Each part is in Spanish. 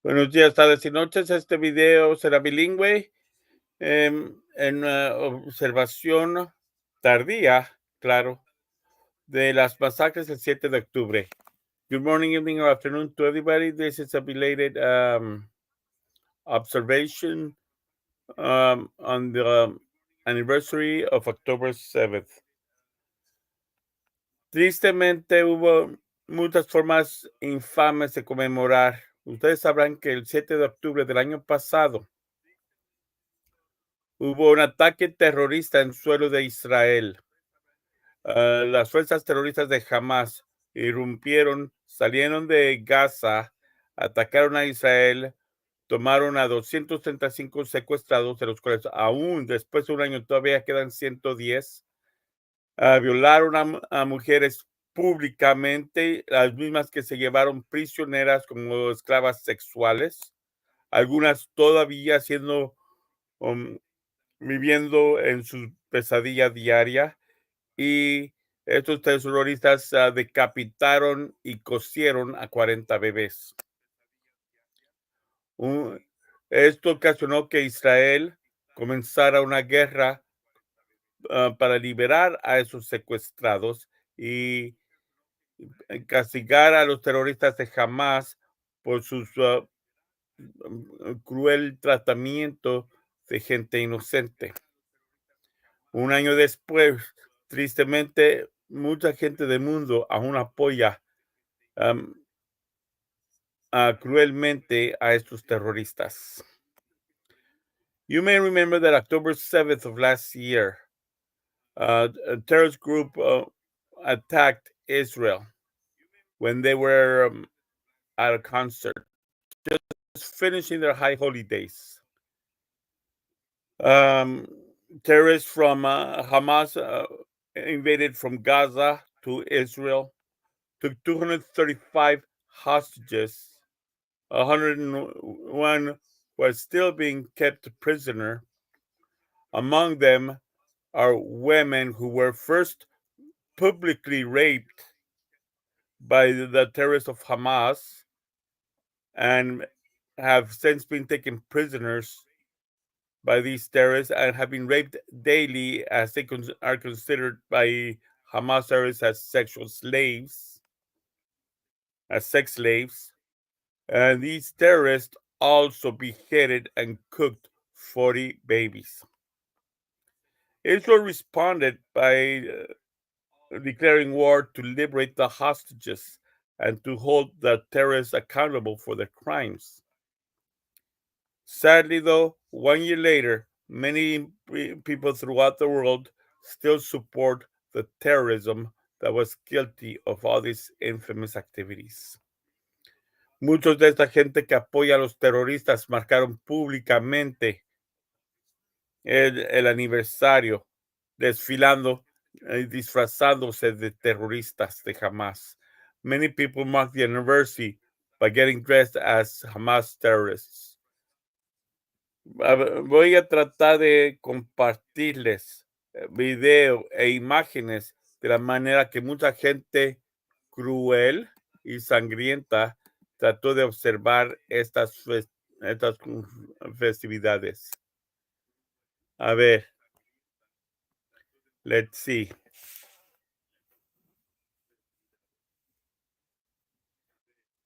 Buenos días, tardes y noches. Este video será bilingüe en una observación tardía, claro, de las masacres del 7 de octubre. Good morning, evening, or afternoon to everybody. This is a belated observation on the anniversary of October 7th. Tristemente hubo muchas formas infames de conmemorar. Ustedes sabrán que el 7 de octubre del año pasado hubo un ataque terrorista en suelo de Israel. Las fuerzas terroristas de Hamas irrumpieron, salieron de Gaza, atacaron a Israel, tomaron a 235 secuestrados, de los cuales aún después de un año todavía quedan 110. Violaron a mujeres públicamente, las mismas que se llevaron prisioneras como esclavas sexuales, algunas todavía viviendo en su pesadilla diaria, y estos terroristas decapitaron y cosieron a 40 bebés. Esto ocasionó que Israel comenzara una guerra para liberar a esos secuestrados y castigar a los terroristas de Hamas por su cruel tratamiento de gente inocente. Un año después, tristemente, mucha gente del mundo aún apoya cruelmente a estos terroristas. You may remember that October 7th of last year, a terrorist group attacked Israel when they were at a concert, just finishing their high holidays. Terrorists from Hamas invaded from Gaza to Israel, took 235 hostages. 101 were still being kept prisoner. Among them are women who were first publicly raped by the terrorists of Hamas and have since been taken prisoners by these terrorists and have been raped daily, as they are considered by Hamas terrorists as sexual slaves, as sex slaves. And these terrorists also beheaded and cooked 40 babies. Israel responded by declaring war to liberate the hostages and to hold the terrorists accountable for their crimes. Sadly, though, 1 year later, many people throughout the world still support the terrorism that was guilty of all these infamous activities. Muchos de esta gente que apoya a los terroristas marcaron públicamente el aniversario, desfilando y disfrazándose de terroristas de Hamas. Many people mark the anniversary by getting dressed as Hamas terrorists. Voy a tratar de compartirles video e imágenes de la manera que mucha gente cruel y sangrienta trató de observar estas festividades. A ver, let's see.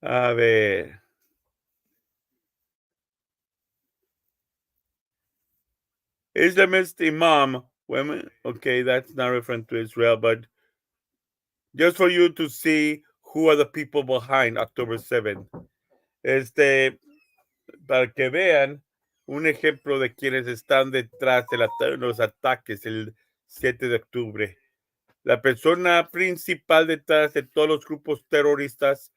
A ver. Islamist Imam, women. Okay, that's not referring to Israel, but just for you to see who are the people behind October 7th. Para que vean un ejemplo de quienes están detrás de los ataques el 7 de octubre. La persona principal detrás de todos los grupos terroristas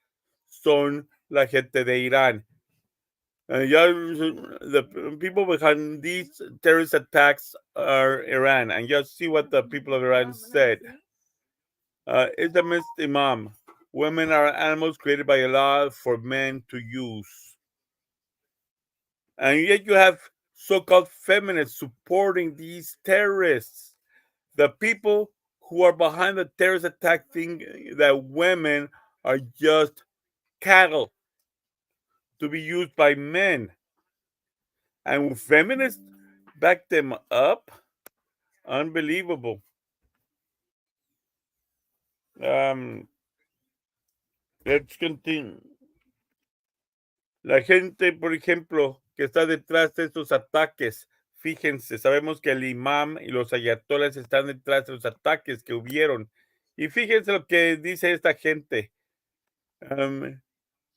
son la gente de Irán. The people behind these terrorist attacks are Iran. And just see what the people of Iran said. Islamist Imam. Women are animals created by Allah for men to use. And yet you have so-called feminists supporting these terrorists. The people who are behind the terrorist attack think that women are just cattle to be used by men. And feminists back them up. Unbelievable. Um, let's continue. La gente, por ejemplo, que está detrás de estos ataques, fíjense, sabemos que el imam y los ayatolas están detrás de los ataques que hubieron. Y fíjense lo que dice esta gente.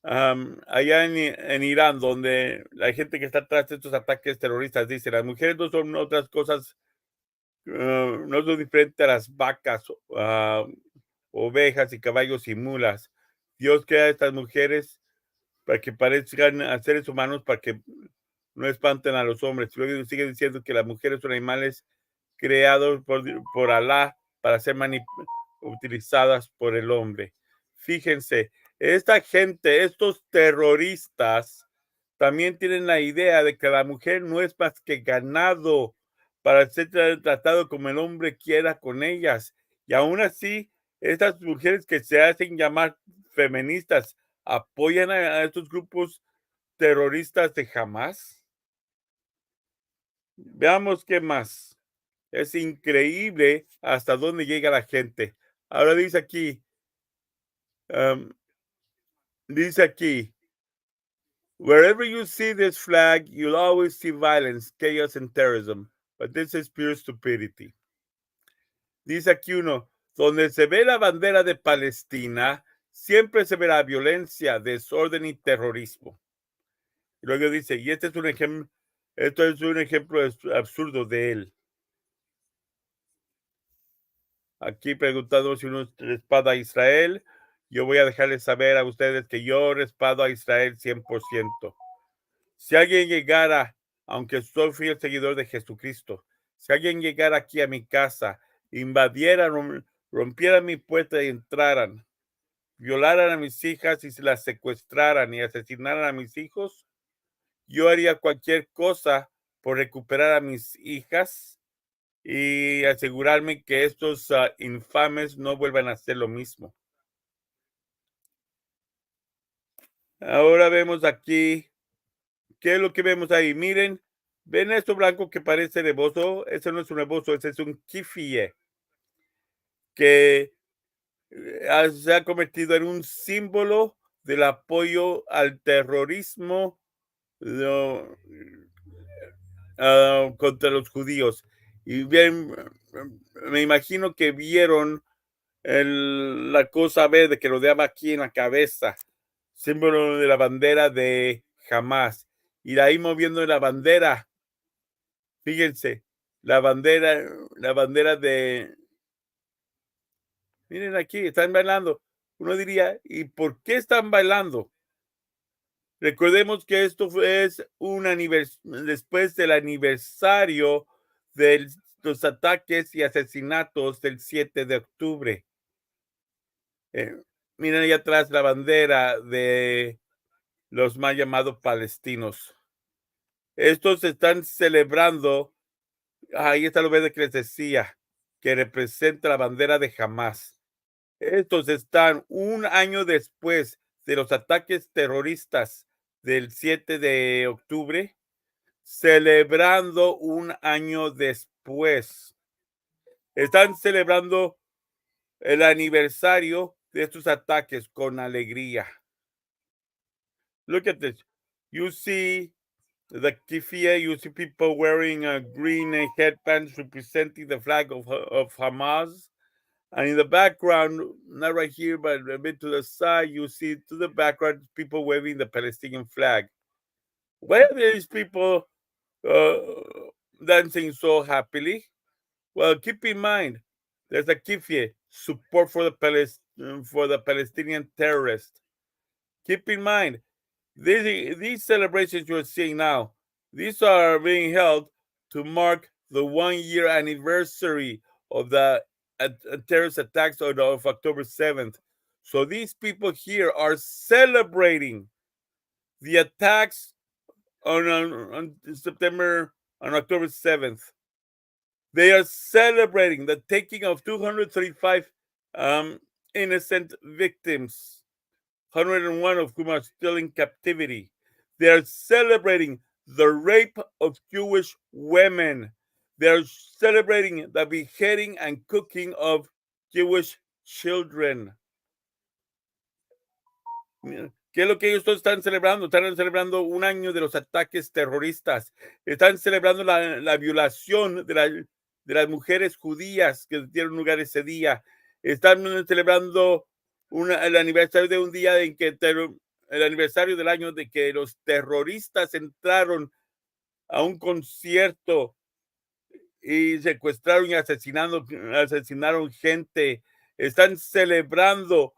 Allá en Irán, donde la gente que está atrás de estos ataques terroristas dice, las mujeres no son otras cosas, no son diferentes a las vacas, ovejas y caballos y mulas. Dios crea a estas mujeres para que parezcan a seres humanos, para que no espanten a los hombres. Luego sigue diciendo que las mujeres son animales creados por Alá para ser utilizadas por el hombre. Fíjense, esta gente, estos terroristas, también tienen la idea de que la mujer no es más que ganado para ser tratado como el hombre quiera con ellas. Y aún así, estas mujeres que se hacen llamar feministas apoyan a estos grupos terroristas de Hamas. Veamos qué más. Es increíble hasta dónde llega la gente. Ahora um, dice aquí, wherever you see this flag, you'll always see violence, chaos, and terrorism. But this is pure stupidity. Dice aquí uno, donde se ve la bandera de Palestina, siempre se verá violencia, desorden y terrorismo. Y luego dice, y este es un ejemplo, esto es un ejemplo absurdo de él. Aquí preguntando si uno respalda a Israel. Yo voy a dejarles saber a ustedes que yo respaldo a Israel 100%. Si alguien llegara, aunque soy fiel seguidor de Jesucristo, si alguien llegara aquí a mi casa, invadiera, rompiera mi puerta y entraran, violaran a mis hijas y se las secuestraran y asesinaran a mis hijos, yo haría cualquier cosa por recuperar a mis hijas y asegurarme que estos infames no vuelvan a hacer lo mismo. Ahora vemos aquí, ¿qué es lo que vemos ahí? Miren, ¿ven esto blanco que parece rebozo? Ese no es un rebozo, ese es un kifie, que se ha convertido en un símbolo del apoyo al terrorismo contra los judíos. Y bien, me imagino que vieron la cosa verde que rodeaba aquí en la cabeza, símbolo de la bandera de Hamas. Y de ahí moviendo la bandera, fíjense, la bandera de, miren aquí, están bailando. Uno diría, ¿y por qué están bailando? Recordemos que esto es después del aniversario de los ataques y asesinatos del 7 de octubre. Miren ahí atrás la bandera de los mal llamados palestinos. Estos están celebrando, ahí está lo verde que les decía, que representa la bandera de Hamas. Estos están un año después de los ataques terroristas del 7 de octubre, celebrando un año después. Están celebrando el aniversario de estos ataques con alegría. Look at this. You see the kifia, you see people wearing green headbands representing the flag of Hamas. And in the background, not right here, but a bit to the side, you see to the background people waving the Palestinian flag. Why are these people uh, dancing so happily? Well, keep in mind, there's a kifia, support for the Palestinian terrorists. Keep in mind, these celebrations you're seeing now, these are being held to mark the 1 year anniversary of the terrorist attacks of October 7th. So these people here are celebrating the attacks on October 7th. They are celebrating the taking of 235 innocent victims, 101 of whom are still in captivity. They're celebrating the rape of Jewish women. They're celebrating the beheading and cooking of Jewish children. ¿Qué es lo que ellos todos están celebrando? Están celebrando un año de los ataques terroristas. Están celebrando la violación de las mujeres judías que dieron lugar ese día. Están celebrando el aniversario de un día en que el aniversario del año de que los terroristas entraron a un concierto y secuestraron y asesinaron gente. Están celebrando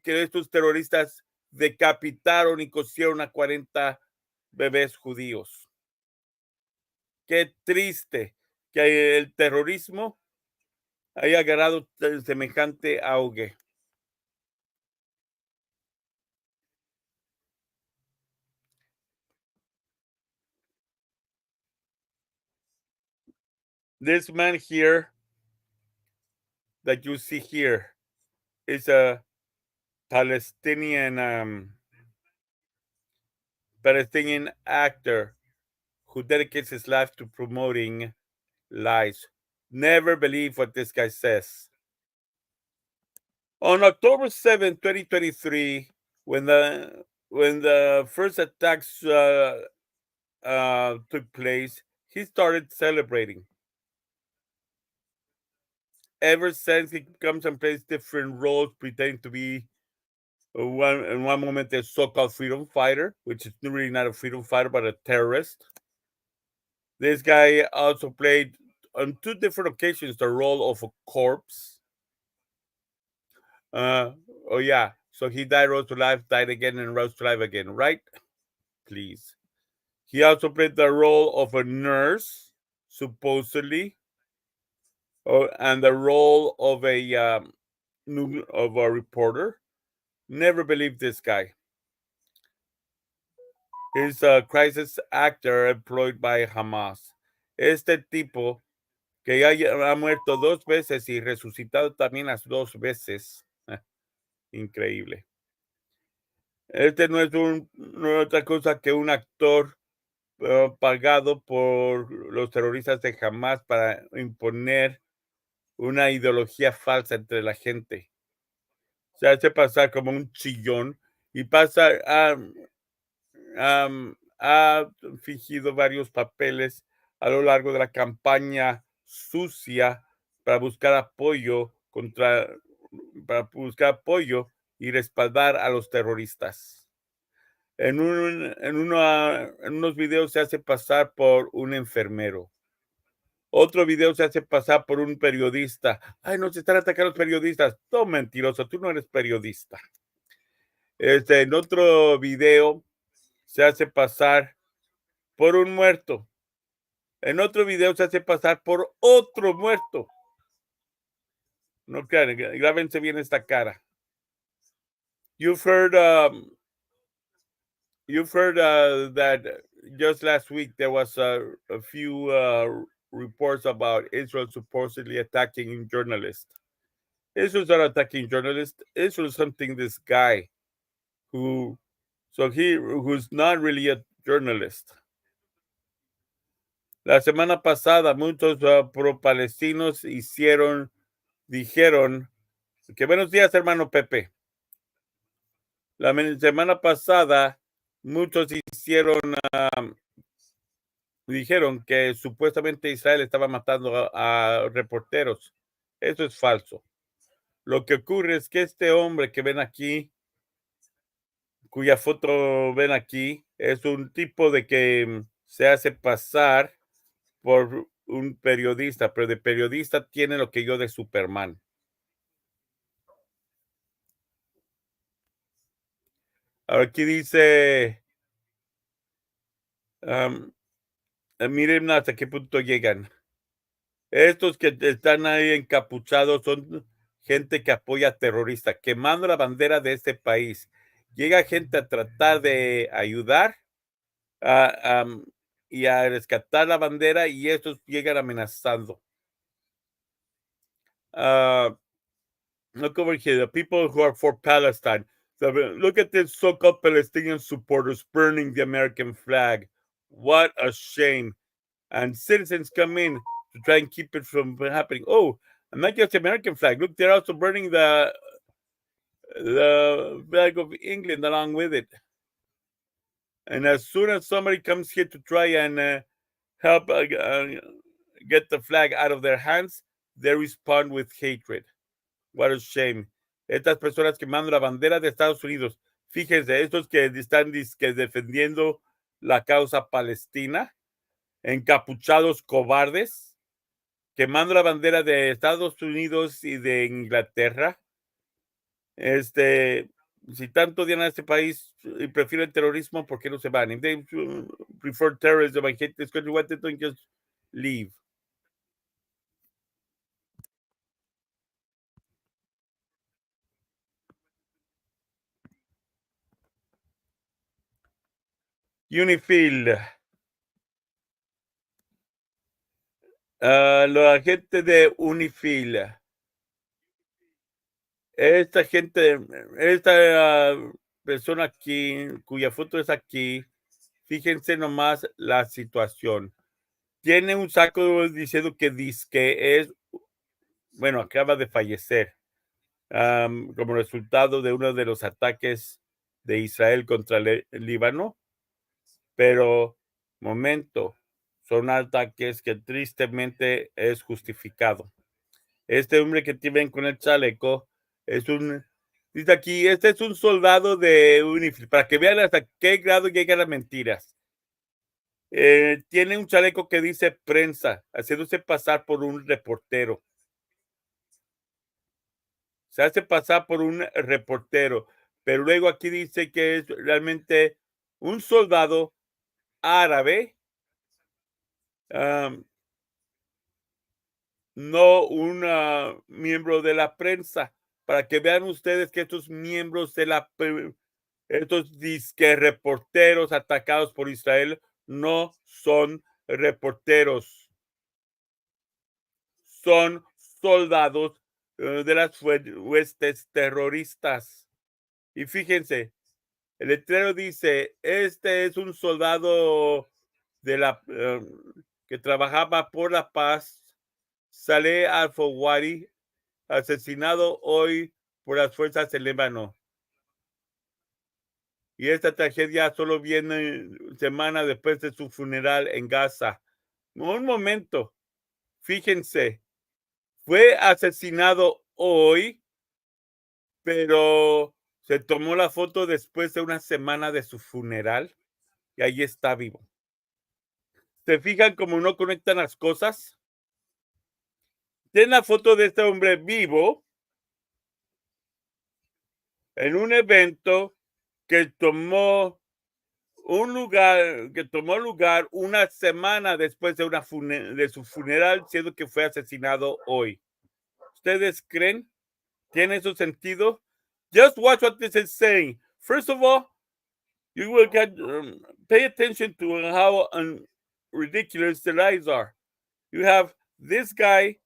que estos terroristas decapitaron y cosieron a 40 bebés judíos. Qué triste que el terrorismo haya agarrado semejante auge. This man here that you see here is a Palestinian actor who dedicates his life to promoting lies. Never believe what this guy says. On October 7, 2023, when the first attacks took place, he started celebrating. Ever since, he comes and plays different roles, pretending to be in one moment a so-called freedom fighter, which is really not a freedom fighter but a terrorist. This guy also played on 2 different occasions the role of a corpse. Oh yeah, so he died, rose to life, died again, and rose to life again, right? Please. He also played the role of a nurse, supposedly, and the role of a reporter. Never believed this guy. He's a crisis actor employed by Hamas. Este tipo que ya ha muerto 2 veces y resucitado también las 2 veces. Increíble. Este no es otra cosa que un actor pagado por los terroristas de Hamas para imponer una ideología falsa entre la gente. Se hace pasar como un chillón y ha fingido varios papeles a lo largo de la campaña sucia para buscar apoyo y respaldar a los terroristas. En unos videos se hace pasar por un enfermero. Otro video se hace pasar por un periodista. Ay, nos están atacando los periodistas. Todo mentiroso, tú no eres periodista. En otro video se hace pasar por un muerto. En otro video se hace pasar por otro muerto. No crean, grábense bien esta cara. You've heard that just last week there was a few reports about Israel supposedly attacking journalists. Israel's not attacking journalists. Israel's hunting this guy who's not really a journalist. La semana pasada muchos pro-palestinos dijeron que buenos días, hermano Pepe. La semana pasada muchos dijeron que supuestamente Israel estaba matando a reporteros. Eso es falso. Lo que ocurre es que este hombre que ven aquí, cuya foto ven aquí, es un tipo de que se hace pasar por un periodista, pero de periodista tiene lo que yo de Superman. Aquí dice, miren hasta qué punto llegan. Estos que están ahí encapuchados son gente que apoya a terroristas, quemando la bandera de este país. Llega gente a tratar de ayudar y a rescatar la bandera y estos llegan amenazando. Look over here, the people who are for Palestine. So look at this so-called Palestinian supporters burning the American flag. What a shame. And citizens come in to try and keep it from happening. Oh, and not just the American flag. Look, they're also burning the flag of England along with it. And as soon as somebody comes here to try and help get the flag out of their hands, they respond with hatred. What a shame. Estas personas quemando la bandera de Estados Unidos. Fíjense, estos que están defendiendo la causa palestina, encapuchados cobardes, quemando la bandera de Estados Unidos y de Inglaterra. Si tanto odian a este país y prefieren el terrorismo, ¿por qué no se van? If they prefer terrorism and hate this country, why don't they just leave? Unifil. La gente de Unifil. Esta gente, esta persona aquí, cuya foto es aquí, fíjense nomás la situación. Tiene un saco diciendo que es, bueno, acaba de fallecer como resultado de uno de los ataques de Israel contra el Líbano, pero momento, son ataques que tristemente es justificado. Este hombre que tienen con el chaleco dice aquí, este es un soldado de UNIFIL, para que vean hasta qué grado llegan las mentiras. Tiene un chaleco que dice prensa, haciéndose pasar por un reportero. Se hace pasar por un reportero, pero luego aquí dice que es realmente un soldado árabe, no un miembro de la prensa, para que vean ustedes que estos miembros de estos disque reporteros atacados por Israel no son reporteros, son soldados de las huestes terroristas. Y fíjense, el letrero dice, este es un soldado de que trabajaba por la paz, Saleh al-Fawari, asesinado hoy por las fuerzas del Líbano. Y esta tragedia solo viene semana después de su funeral en Gaza. Un momento, fíjense, fue asesinado hoy, pero se tomó la foto después de una semana de su funeral y ahí está vivo. ¿Se fijan cómo no conectan las cosas? Tienen la foto de este hombre vivo en un evento que tomó lugar una semana después de su funeral, siendo que fue asesinado hoy. ¿Ustedes creen? ¿Tiene su sentido? Just watch what this is saying. First of all, you will pay attention to how ridiculous the lies are. You have this guy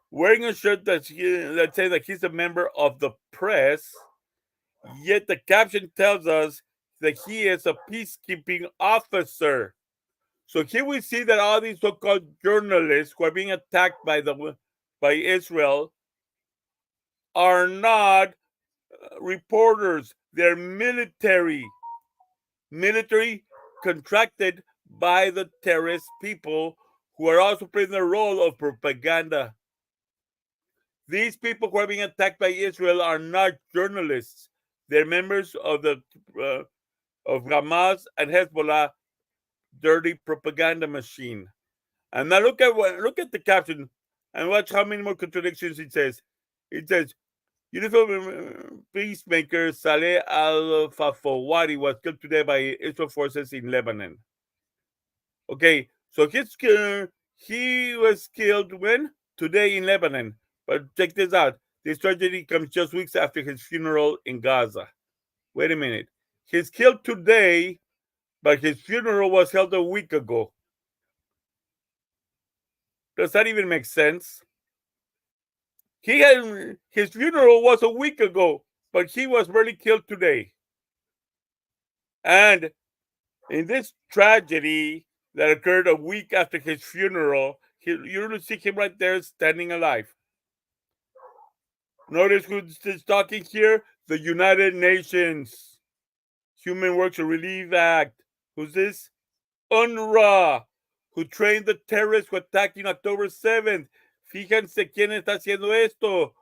wearing a shirt that says that he's a member of the press, yet the caption tells us that he is a peacekeeping officer. So here we see that all these so-called journalists who are being attacked by Israel are not reporters. They're military contracted by the terrorist people who are also playing the role of propaganda. These people who are being attacked by Israel are not journalists. They're members of of Hamas and Hezbollah dirty propaganda machine. And now look at the caption and watch how many more contradictions it says. It says, uniform peacemaker Saleh al-Fawari was killed today by Israel forces in Lebanon. Okay, so he was killed when? Today in Lebanon. But check this out. This tragedy comes just weeks after his funeral in Gaza. Wait a minute. He's killed today, but his funeral was held a week ago. Does that even make sense? His funeral was a week ago, but he was barely killed today. And in this tragedy that occurred a week after his funeral, you see him right there standing alive. Notice who's talking here? The United Nations Human Works and Relief Act. Who's this? UNRWA, who trained the terrorists who attacked on October 7th. Fíjense quién está haciendo esto.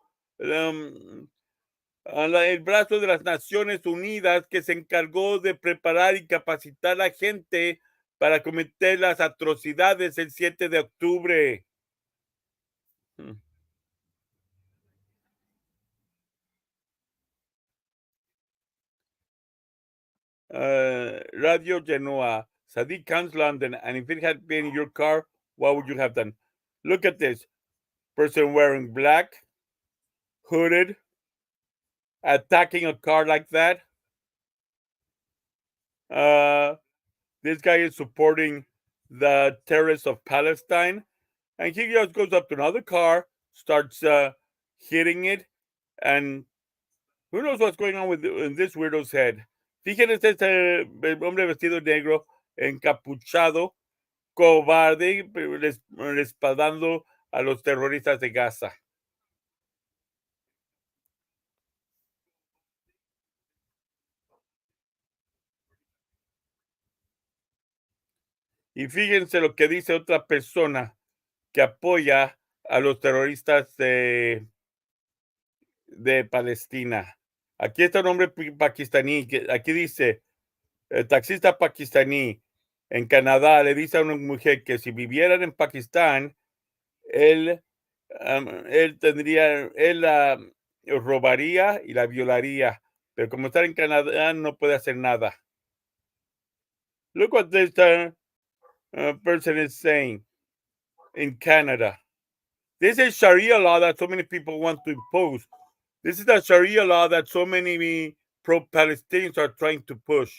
El brazo de las Naciones Unidas que se encargó de preparar y capacitar a la gente para cometer las atrocidades el 7 de octubre. Radio Genoa, Sadiq Khan's London, and if it had been your car, what would you have done? Look at this person wearing black, hooded, attacking a car like that. This guy is supporting the terrorists of Palestine, and he just goes up to another car, starts hitting it, and who knows what's going on with in this weirdo's head. Fíjense este hombre vestido negro, encapuchado, cobarde, respaldando a los terroristas de Gaza. Y fíjense lo que dice otra persona que apoya a los terroristas de Palestina. Aquí está un hombre pakistaní, que aquí dice, el taxista pakistaní en Canadá le dice a una mujer que si vivieran en Pakistán, él la robaría y la violaría, pero como está en Canadá no puede hacer nada. Look what this person is saying in Canada. This is Sharia law that so many people want to impose. This is the Sharia law that so many pro-Palestinians are trying to push.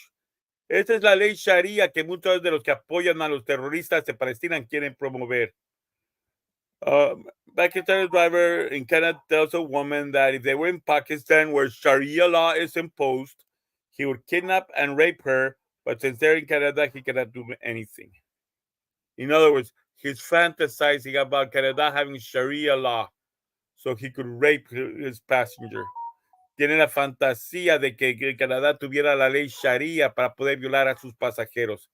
Esta es la ley Sharia que muchos de los que apoyan a los terroristas de Palestina quieren promover. Pakistani driver in Canada tells a woman that if they were in Pakistan where Sharia law is imposed, he would kidnap and rape her, but since they're in Canada, he cannot do anything. In other words, he's fantasizing about Canada having Sharia law so he could rape his passenger. Tiene la fantasía de que Canadá tuviera la ley Sharia para poder violar a sus pasajeros.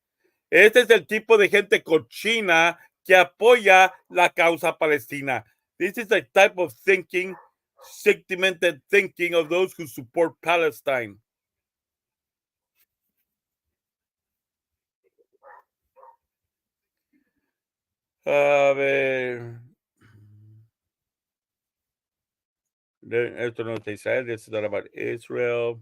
Este es el tipo de gente cochina que apoya la causa palestina. This is the type of thinking, segmented thinking of those who support Palestine. A ver. Esto no es de Israel, this is not about Israel.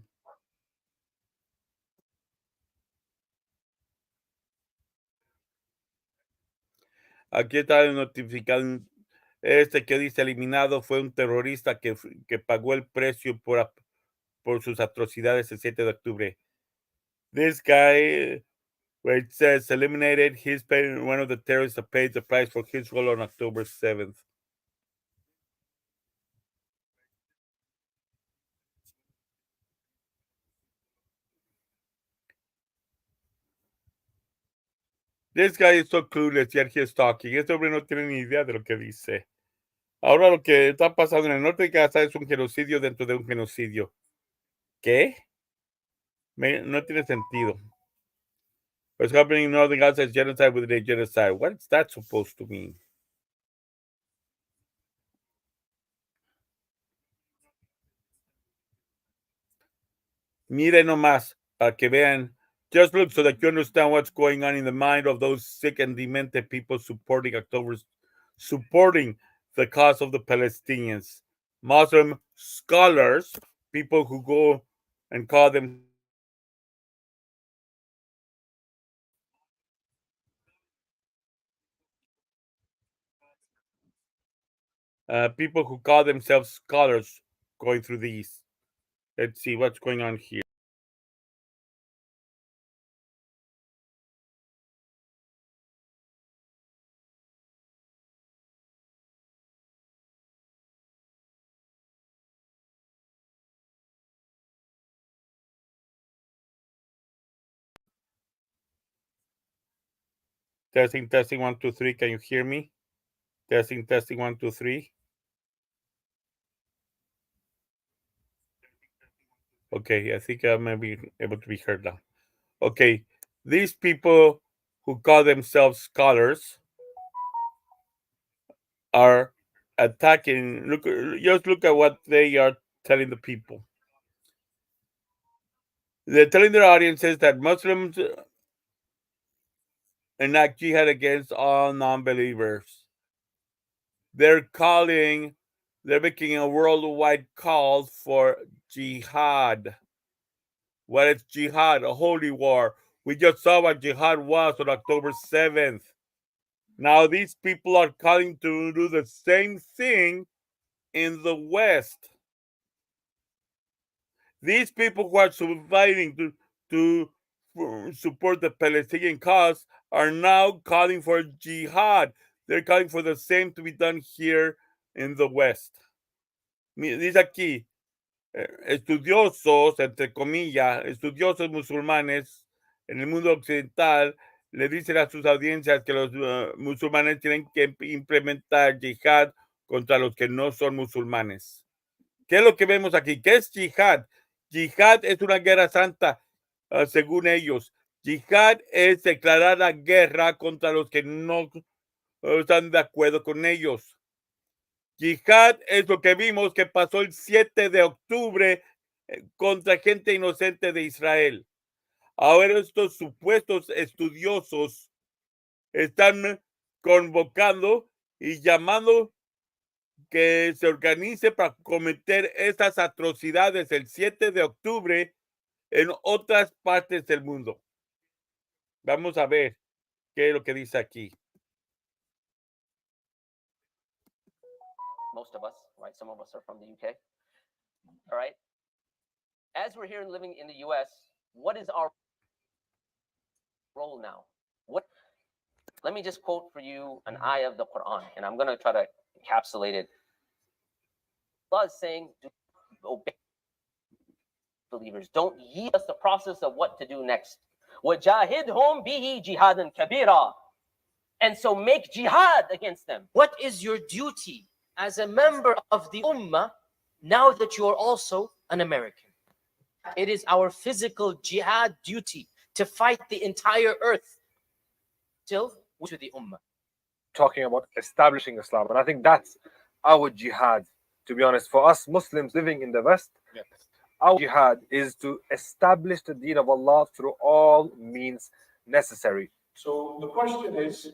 Aquí está el notificado. Este que dice eliminado fue un terrorista que pagó el precio por sus atrocidades el 7 de octubre. This guy, where it says eliminated, he's paying one of the terrorists that paid the price for his role on October 7th. This guy is so clueless, yet he is talking. Este hombre no tiene ni idea de lo que dice. Ahora lo que está pasando en el norte de Gaza es un genocidio dentro de un genocidio. ¿Qué? No tiene sentido. What's happening in northern Gaza is genocide within a genocide. What's that supposed to mean? Mire nomás, para que vean. Just look so that you understand what's going on in the mind of those sick and demented people supporting the cause of the Palestinians. Muslim scholars, people who go and call them people who call themselves scholars going through these. Let's see what's going on here. Testing, testing, 1, 2, 3. Can you hear me? Testing, testing, 1, 2, 3. Okay, I think I may be able to be heard now. Okay, these people who call themselves scholars are attacking. Just look at what they are telling the people. They're telling their audiences that Muslims enact jihad against all non-believers. They're calling, they're making a worldwide call for jihad. What is jihad? A holy war. We just saw what jihad was on October 7th. Now these people are calling to do the same thing in the West. These people who are surviving to support the Palestinian cause are now calling for jihad. They're calling for the same to be done here in the West. Dice aquí, estudiosos, entre comillas, estudiosos musulmanes en el mundo occidental le dicen a sus audiencias que los musulmanes tienen que implementar yihad contra los que no son musulmanes. ¿Qué es lo que vemos aquí? ¿Qué es yihad? Yihad es una guerra santa, según ellos. Yihad es declarar la guerra contra los que no están de acuerdo con ellos. Yihad es lo que vimos que pasó el 7 de octubre contra gente inocente de Israel. Ahora estos supuestos estudiosos están convocando y llamando que se organice para cometer estas atrocidades el 7 de octubre en otras partes del mundo. Vamos a ver qué es lo que dice aquí. Most of us, right? Some of us are from the UK. All right. As we're here living in the US, what is our role now? Let me just quote for you an ayah of the Quran, and I'm going to try to encapsulate it. Allah is saying, obey believers. Don't yield us the process of what to do next. وَجَاهِدْهُمْ بِهِ جِهَادًا كَبِيرًا. And so make jihad against them. What is your duty as a member of the Ummah now that you are also an American? It is our physical jihad duty to fight the entire earth till to the Ummah. Talking about establishing Islam, and I think that's our jihad. To be honest, for us Muslims living in the West, yes, our jihad is to establish the deen of Allah through all means necessary. So the question is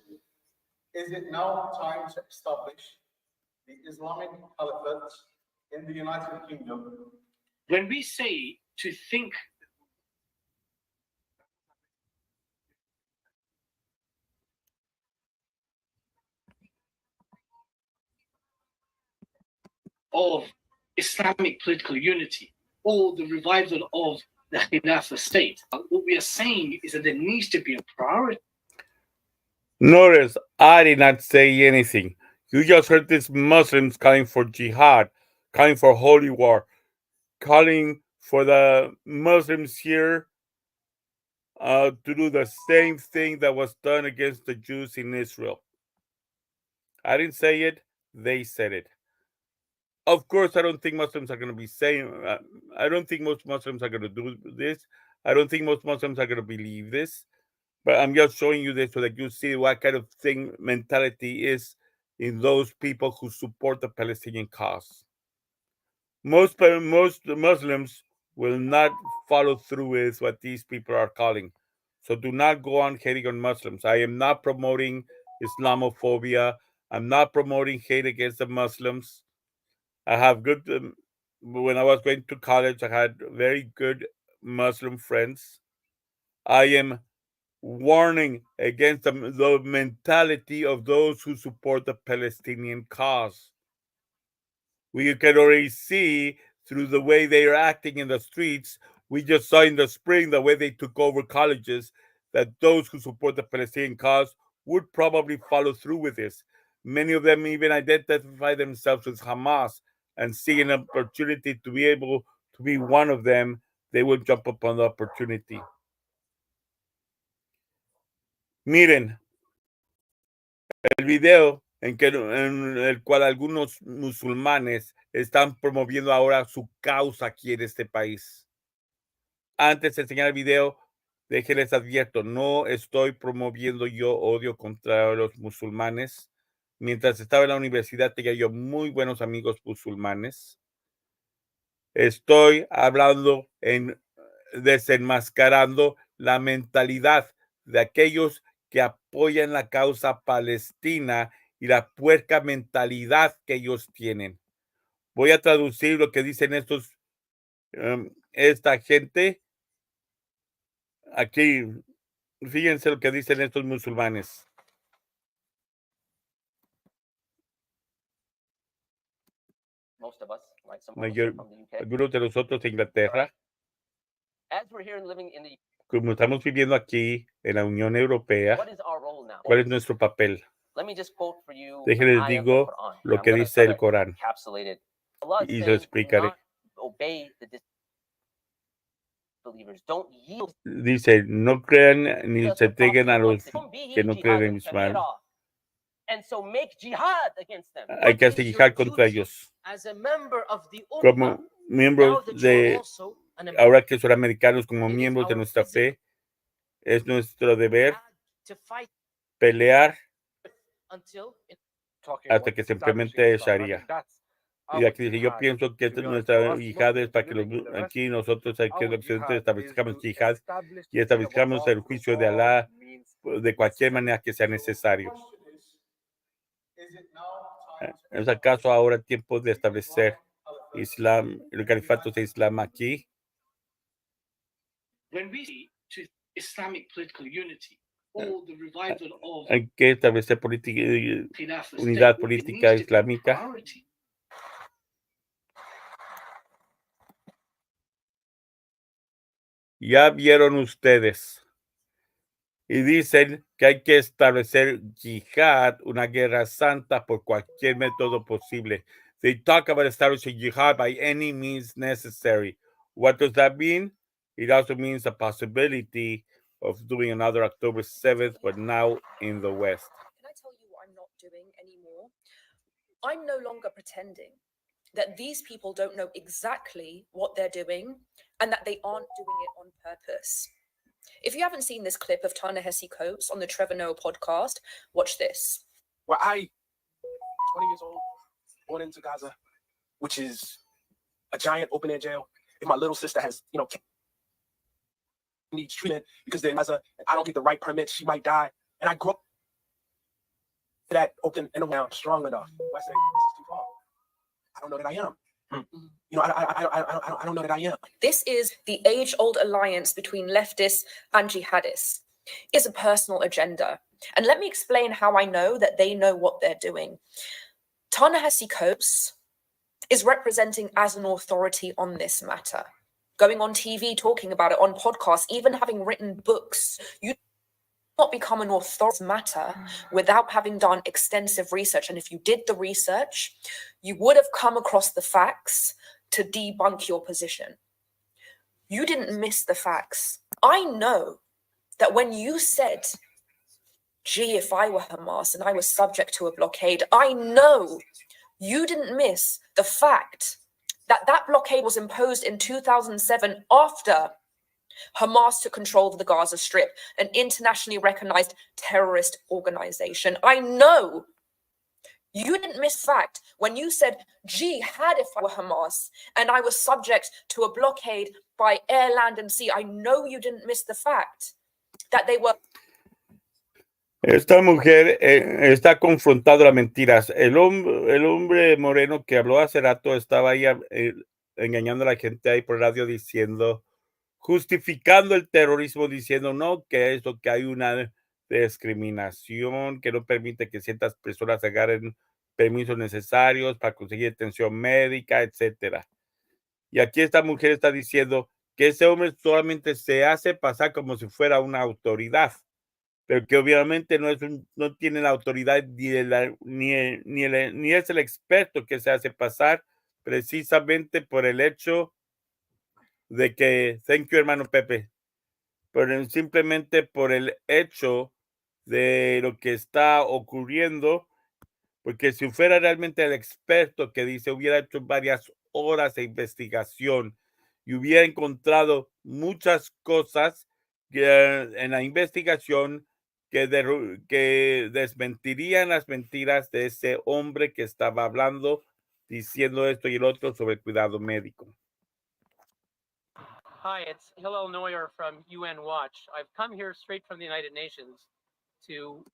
it now time to establish the Islamic Caliphate in the United Kingdom? When we say to think of Islamic political unity or the revival of the Khilafah state, what we are saying is that there needs to be a priority. Notice, I did not say anything. You just heard these Muslims calling for jihad, calling for holy war, calling for the Muslims here to do the same thing that was done against the Jews in Israel. I didn't say it, they said it. Of course, I don't think Muslims are going to be saying, I don't think most Muslims are going to do this. I don't think most Muslims are going to believe this. But I'm just showing you this so that you see what kind of thing mentality is in those people who support the Palestinian cause. Most Muslims will not follow through with what these people are calling. So do not go on hating on Muslims. I am not promoting Islamophobia. I'm not promoting hate against the Muslims. I have good, when I was going to college, I had very good Muslim friends. I am warning against the mentality of those who support the Palestinian cause. We can already see through the way they are acting in the streets. We just saw in the spring the way they took over colleges, that those who support the Palestinian cause would probably follow through with this. Many of them even identify themselves with Hamas, and see an opportunity to be able to be one of them, they will jump upon the opportunity. Miren, el video en el cual algunos musulmanes están promoviendo ahora su causa aquí en este país. Antes de enseñar el video, déjenles advierto, no estoy promoviendo yo odio contra los musulmanes. Mientras estaba en la universidad tenía yo muy buenos amigos musulmanes. Estoy hablando desenmascarando la mentalidad de aquellos que apoyan la causa palestina y la puerca mentalidad que ellos tienen. Voy a traducir lo que dicen esta gente. Aquí, fíjense lo que dicen estos musulmanes. Most of us, right? Some of us are from the UK. Algunos de nosotros de Inglaterra, As we're here living in the como estamos viviendo aquí en la Unión Europea, what is our role now? ¿cuál es nuestro papel? Let me just quote for you Déjenles an ayah of the digo Quran, and lo I'm que gonna dice try el to Corán encapsulate it. Allah is y se lo saying, do explicaré. not obey the disbelievers. Don't yield Dice, no crean ni us se the prophet entreguen a los wants it. que no creen en Jihadun Islam. kabira. And so make jihad against them. Hay What que hacer is your jihad contra duty ellos. as a member of the Ummah, Como now miembros that you are de, also an American? ahora que son americanos, como It is miembros de our nuestra physical fe, es nuestro deber jihad to fight pelear until talking hasta about que se establishing implemente Islam. And I Sharia. think that's Y our aquí dice, yo jihad. pienso que To be honest, nuestra for us yihad es Muslims para que living in the West, aquí nosotros aquí en our Occidente jihad is establezcamos to yihad establish y the deen of establezcamos Allah el through juicio de all Alá means de cualquier necessary. manera que sea necesario. Question is it now time to ¿Es acaso ahora tiempo de establecer Islam, el califato de Islam aquí? When we see to Islamic political unity or the revival of Hay que establecer Khilafah unidad state, it política needs to be a islámica. priority. Ya vieron ustedes y dicen que hay que establecer yihad, una guerra santa por cualquier método posible. They talk about establishing jihad by any means necessary. What does that mean? It also means the possibility of doing another October 7th, but now in the West. Can I tell you what I'm not doing anymore? I'm no longer pretending that these people don't know exactly what they're doing and that they aren't doing it on purpose. If you haven't seen this clip of Ta-Nehisi Coates on the Trevor Noah podcast, watch this. Where I, 20 years old, born into Gaza, which is a giant open air jail. If my little sister has, needs treatment because they're in Gaza and I don't get the right permits, she might die. And I grew up that open and around strong enough. I say, this is too far. I don't know that I am. I don't know that I am. This is the age-old alliance between leftists and jihadists. It's a personal agenda. And let me explain how I know that they know what they're doing. Ta-Nehisi Coates is representing as an authority on this matter, going on TV, talking about it on podcasts, even having written books. You not become an authority matter without having done extensive research. And if you did the research, you would have come across the facts to debunk your position. You didn't miss the facts. I know that when you said, gee, if I were Hamas and I was subject to a blockade, I know you didn't miss the fact that that blockade was imposed in 2007 after Hamas took control of the Gaza Strip, an internationally recognized terrorist organization. I know you didn't miss fact when you said, gee, had if I were Hamas and I was subject to a blockade by air, land, and sea. I know you didn't miss the fact that they were. Esta mujer está confrontando las mentiras. El hombre moreno que habló hace rato estaba ahí engañando a la gente ahí por radio diciendo, justificando el terrorismo, diciendo no, que esto, que hay una discriminación que no permite que ciertas personas agarren permisos necesarios para conseguir atención médica, etcétera. Y aquí esta mujer está diciendo que ese hombre solamente se hace pasar como si fuera una autoridad, pero que obviamente no tiene la autoridad ni es el experto que se hace pasar, precisamente por el hecho de que, thank you hermano Pepe, pero simplemente por el hecho de lo que está ocurriendo, porque si fuera realmente el experto que dice hubiera hecho varias horas de investigación y hubiera encontrado muchas cosas en la investigación que desmentirían las mentiras de ese hombre que estaba hablando, diciendo esto y el otro sobre el cuidado médico. Hi, it's Hillel Neuer from UN Watch. I've come here straight from the United Nations to.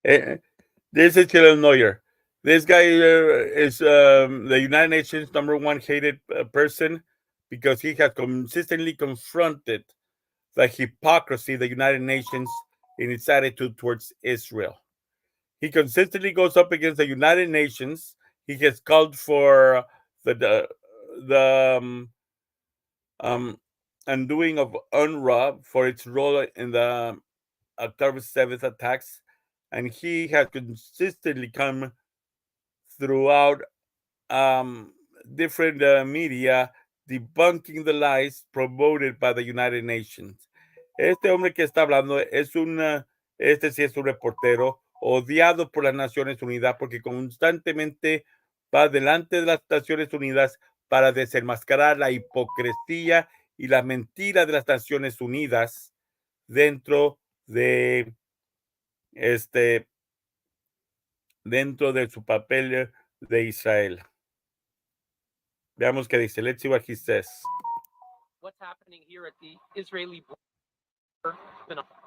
This is Hillel Neuer. This guy is the United Nations #1 hated person because he has consistently confronted the hypocrisy of the United Nations in its attitude towards Israel. He consistently goes up against the United Nations. He has called for the undoing of UNRWA for its role in the October 7th attacks, and he has consistently come throughout different media debunking the lies promoted by the United Nations. Este hombre que está hablando es este sí es un reportero odiado por las Naciones Unidas porque constantemente va delante de las Naciones Unidas para desenmascarar la hipocresía y la mentira de las Naciones Unidas dentro de su papel de Israel. Veamos qué dice. Let's see what he says. What's happening here at the Israeli border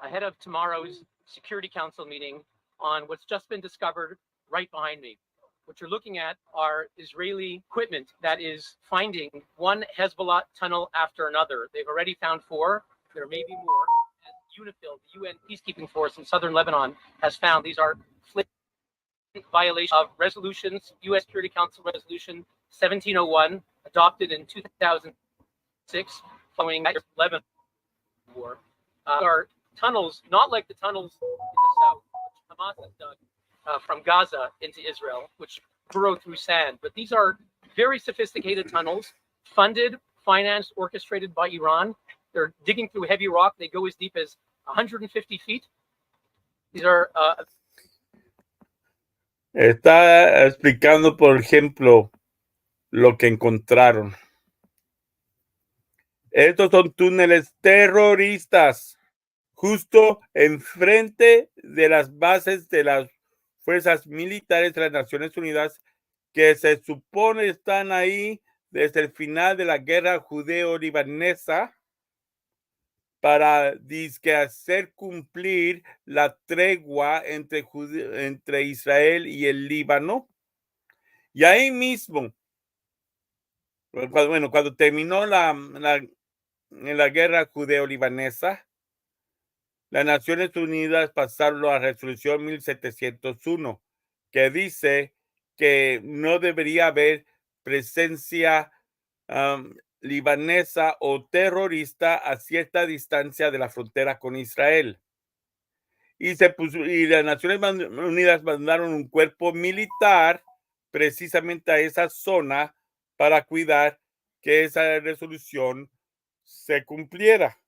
ahead of tomorrow's Security Council meeting on what's just been discovered right behind me. What you're looking at are Israeli equipment that is finding one Hezbollah tunnel after another. They've already found 4. There may be more. As UNIFIL, the UN peacekeeping force in southern Lebanon, has found these are violation of resolutions, U.S. Security Council Resolution 1701, adopted in 2006, following the Lebanon war. Are tunnels, not like the tunnels in the south, which Hamas has dug from Gaza into Israel, which burrow through sand. But these are very sophisticated tunnels, funded, financed, orchestrated by Iran. They're digging through heavy rock. They go as deep as 150 feet. These are Está explicando, por ejemplo, lo que encontraron. Estos son túneles terroristas, justo enfrente de las bases de las fuerzas militares de las Naciones Unidas, que se supone están ahí desde el final de la guerra judeo-libanesa para hacer cumplir la tregua entre Israel y el Líbano. Y ahí mismo, cuando terminó la guerra judeo-libanesa, las Naciones Unidas pasaron a la resolución 1701, que dice que no debería haber presencia libanesa o terrorista a cierta distancia de la frontera con Israel. Y las Naciones Unidas mandaron un cuerpo militar precisamente a esa zona para cuidar que esa resolución se cumpliera.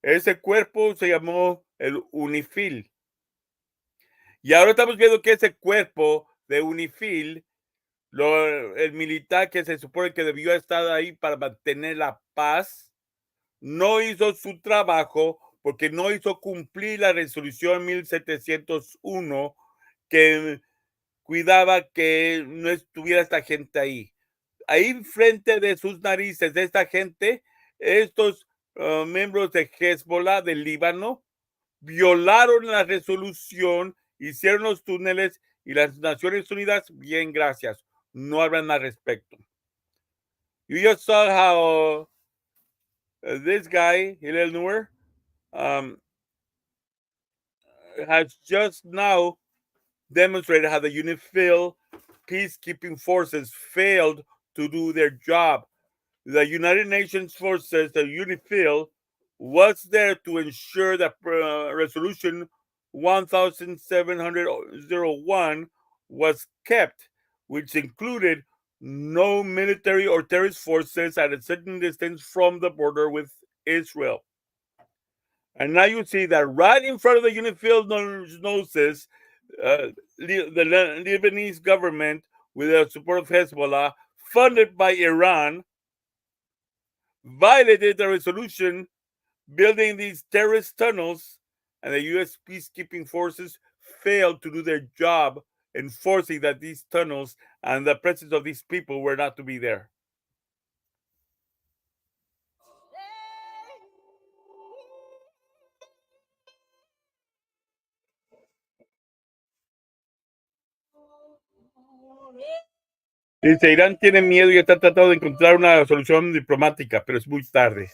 Ese cuerpo se llamó el UNIFIL. Y ahora estamos viendo que ese cuerpo de UNIFIL, el militar que se supone que debió estar ahí para mantener la paz, no hizo su trabajo porque no hizo cumplir la resolución 1701 que cuidaba que no estuviera esta gente ahí. Ahí frente de sus narices de esta gente, estos miembros de Hezbollah del Líbano violaron la resolución, hicieron los túneles y las Naciones Unidas, bien, gracias, no hablan al respecto. You just saw how this guy, Hillel Neuer, has just now demonstrated how the UNIFIL peacekeeping forces failed to do their job. The United Nations forces, the UNIFIL, was there to ensure that resolution 1701 was kept, which included no military or terrorist forces at a certain distance from the border with Israel. And now you see that right in front of the Unifil noses, the Lebanese government, with the support of Hezbollah, funded by Iran, violated the resolution building these terrorist tunnels, and the U.S. peacekeeping forces failed to do their job enforcing that these tunnels and the presence of these people were not to be there. Dice, Irán tiene miedo y está tratando de encontrar una solución diplomática, pero es muy tarde.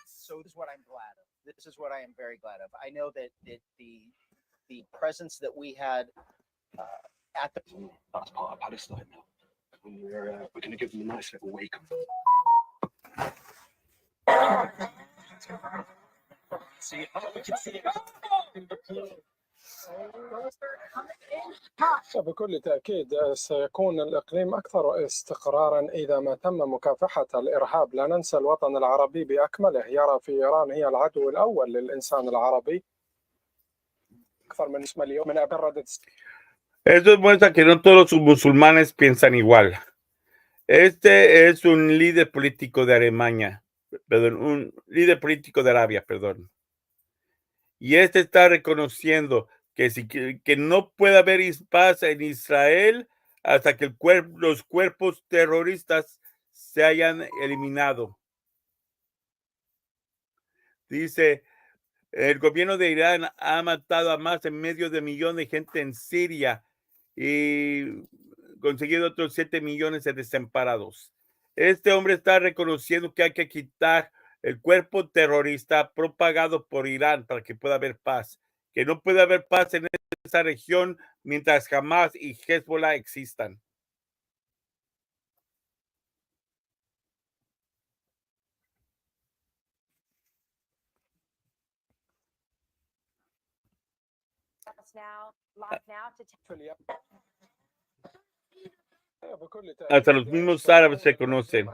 So this is what I'm glad of. This is what I am very glad of. I know that the presence that we had at the That's part of Palestine now. We're going to give them a nice little wake up. See, we can see it. بكل تأكيد سيكون الإقليم أكثر استقرارا إذا ما تم مكافحة الإرهاب. لا ننسى الوطن العربي بأكمله يرى في إيران هي العدو الأول للإنسان العربي. أكثر من مليون من أبرد. Eso muestra que no todos los musulmanes piensan igual. Este es un líder político de Alemania, perdón, un líder político de Arabia, perdón. Y este está reconociendo que no puede haber paz en Israel hasta que los cuerpos terroristas se hayan eliminado. Dice, el gobierno de Irán ha matado a más de medio de millón de gente en Siria y conseguido otros 7 millones de desamparados. Este hombre está reconociendo que hay que quitar el cuerpo terrorista propagado por Irán para que pueda haber paz. Que no puede haber paz en esa región mientras Hamas y Hezbollah existan. Hasta los mismos árabes se conocen.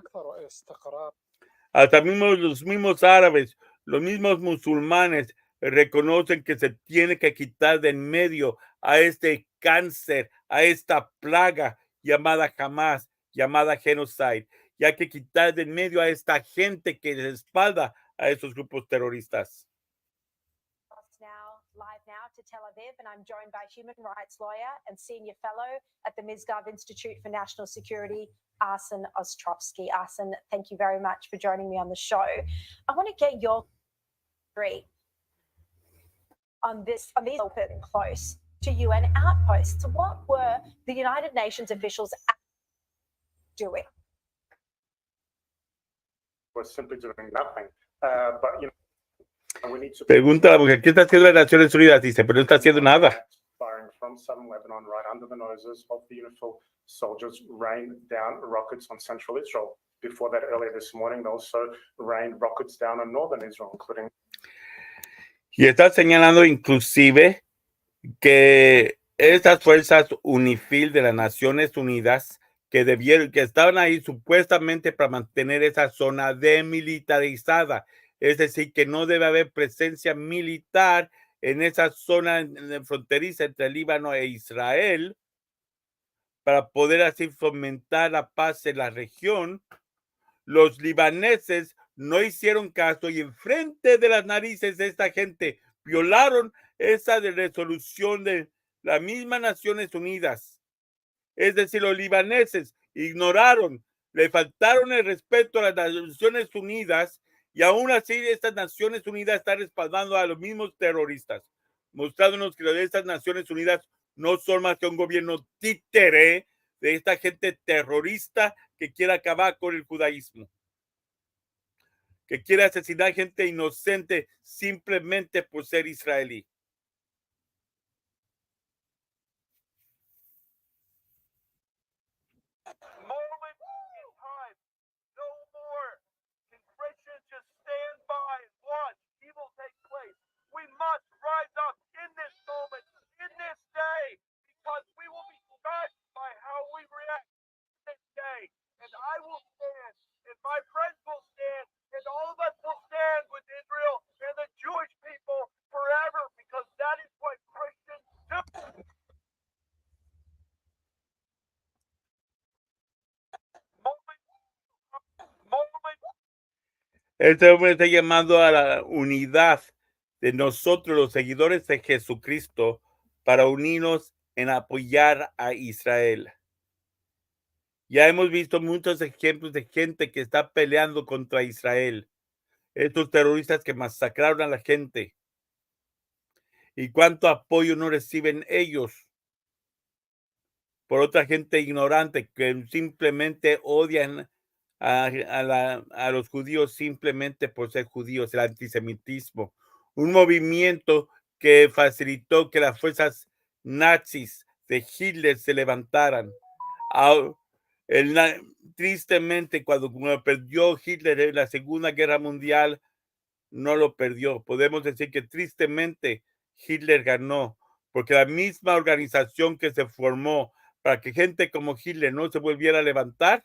Hasta los mismos árabes, los mismos musulmanes reconocen que se tiene que quitar de en medio a este cáncer, a esta plaga llamada Hamas, llamada genocide. Y hay que quitar de en medio a esta gente que respalda a esos grupos terroristas. Live now to Tel Aviv, and I'm joined by human rights lawyer and senior fellow at the Misgov Institute for National Security, Arsen Ostrovsky. Arsen, thank you very much for joining me on the show. I want to get your agree on these open close to UN outposts. What were the United Nations officials doing? Was simply doing nothing, but you know. Pregunta a la mujer, ¿qué está haciendo las Naciones Unidas? Dice, pero no está haciendo nada. Firing from southern Lebanon right under the noses of the UNIFIL soldiers rained down rockets on central Israel. Before that, earlier this morning, they also rained rockets down on northern Israel, including. Y está señalando inclusive que estas fuerzas UNIFIL de las Naciones Unidas que estaban ahí supuestamente para mantener esa zona demilitarizada. Es decir, que no debe haber presencia militar en esa zona fronteriza entre Líbano e Israel para poder así fomentar la paz en la región. Los libaneses no hicieron caso y enfrente de las narices de esta gente violaron esa resolución de las mismas Naciones Unidas. Es decir, los libaneses ignoraron, le faltaron el respeto a las Naciones Unidas. Y aún así, estas Naciones Unidas están respaldando a los mismos terroristas, mostrándonos que estas Naciones Unidas no son más que un gobierno títere de esta gente terrorista que quiere acabar con el judaísmo, que quiere asesinar gente inocente simplemente por ser israelí. We must rise up in this moment, in this day, because we will be judged by how we react this day. And I will stand, and my friends will stand, and all of us will stand with Israel and the Jewish people forever, because that is what Christians do. Este hombre está llamando a la unidad de nosotros, los seguidores de Jesucristo, para unirnos en apoyar a Israel. Ya hemos visto muchos ejemplos de gente que está peleando contra Israel. Estos terroristas que masacraron a la gente. ¿Y cuánto apoyo no reciben ellos por otra gente ignorante que simplemente odian a los judíos simplemente por ser judíos? El antisemitismo, un movimiento que facilitó que las fuerzas nazis de Hitler se levantaran. Tristemente, cuando perdió Hitler en la Segunda Guerra Mundial, no lo perdió. Podemos decir que tristemente Hitler ganó, porque la misma organización que se formó para que gente como Hitler no se volviera a levantar,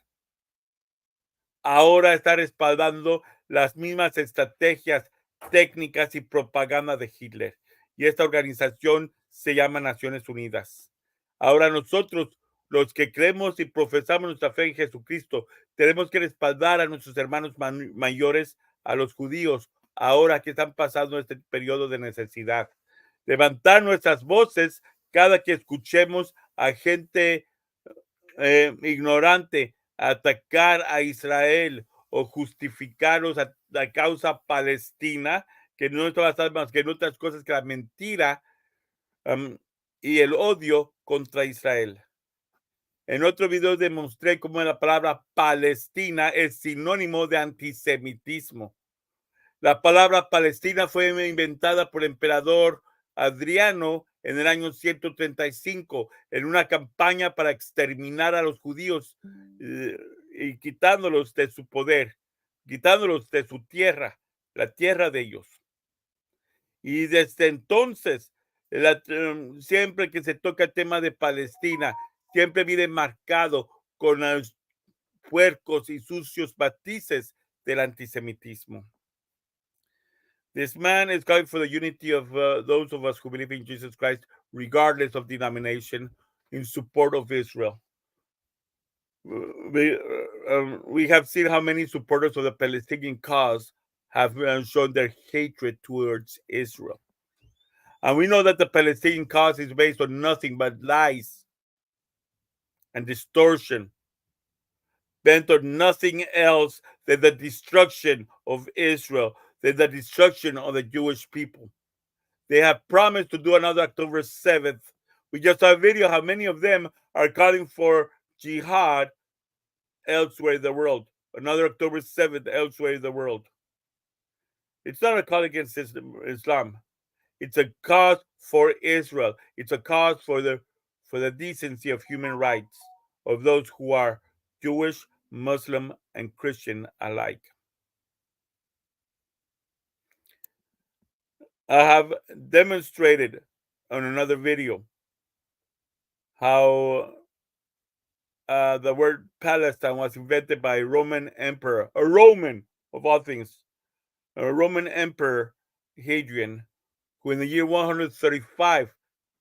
ahora está respaldando las mismas estrategias, técnicas y propaganda de Hitler. Y esta organización se llama Naciones Unidas. Ahora nosotros, los que creemos y profesamos nuestra fe en Jesucristo, tenemos que respaldar a nuestros hermanos mayores, a los judíos, ahora que están pasando este periodo de necesidad. Levantar nuestras voces cada que escuchemos a gente ignorante atacar a Israel o justificarlos a la causa palestina, que no está basada más que en otras cosas que la mentira y el odio contra Israel. En otro video demostré cómo la palabra Palestina es sinónimo de antisemitismo. La palabra Palestina fue inventada por el emperador Adriano en el año 135 en una campaña para exterminar a los judíos y quitándolos de su poder, quitándolos de su tierra, la tierra de ellos. Y desde entonces, siempre que se toca el tema de Palestina, siempre viene marcado con los puercos y sucios matices del antisemitismo. This man is calling for the unity of those of us who believe in Jesus Christ, regardless of denomination, in support of Israel. We have seen how many supporters of the Palestinian cause have shown their hatred towards Israel. And we know that the Palestinian cause is based on nothing but lies and distortion, bent on nothing else than the destruction of Israel, than the destruction of the Jewish people. They have promised to do another October 7th. We just saw a video how many of them are calling for jihad elsewhere in the world. Another October 7th elsewhere in the world. It's not a call against Islam. It's a cause for Israel. It's a cause for the decency of human rights of those who are Jewish, Muslim, and Christian alike. I have demonstrated on another video how the word Palestine was invented by a Roman emperor, a Roman of all things, a Roman emperor, Hadrian, who in the year 135,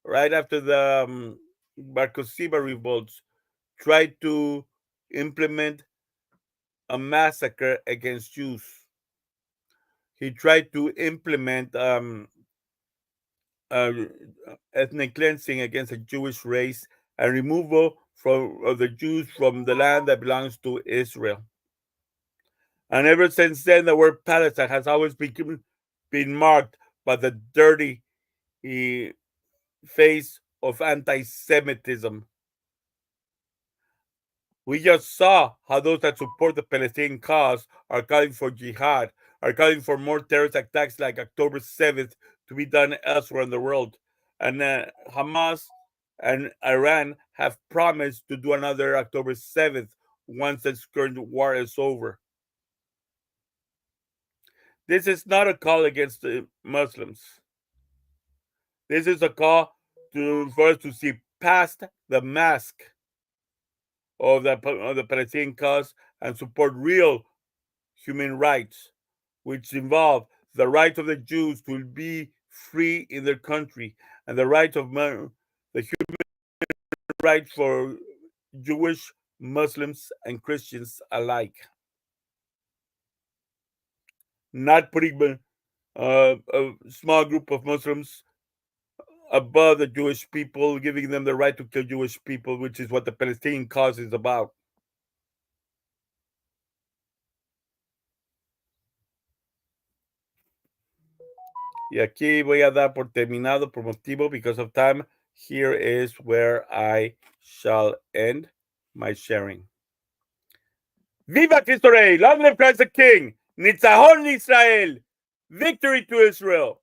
right after the Bar Kokhba revolts, tried to implement a massacre against Jews. He tried to implement ethnic cleansing against the Jewish race and removal of the Jews from the land that belongs to Israel. And ever since then, the word Palestine has always been marked by the dirty face of anti-Semitism. We just saw how those that support the Palestinian cause are calling for jihad, are calling for more terrorist attacks like October 7th to be done elsewhere in the world. And Hamas and Iran have promised to do another October 7th once this current war is over. This is not a call against the Muslims. This is a call for us to see past the mask of the Palestinian cause and support real human rights, which involve the right of the Jews to be free in their country, and the right of the human right for Jewish, Muslims, and Christians alike. Not putting a small group of Muslims above the Jewish people, giving them the right to kill Jewish people, which is what the Palestinian cause is about. Y aquí voy a dar por terminado por motivo, because of time. Here is where I shall end my sharing. Viva Cristo Rey! Long live Christ the King! Nitzahon Israel! Victory to Israel!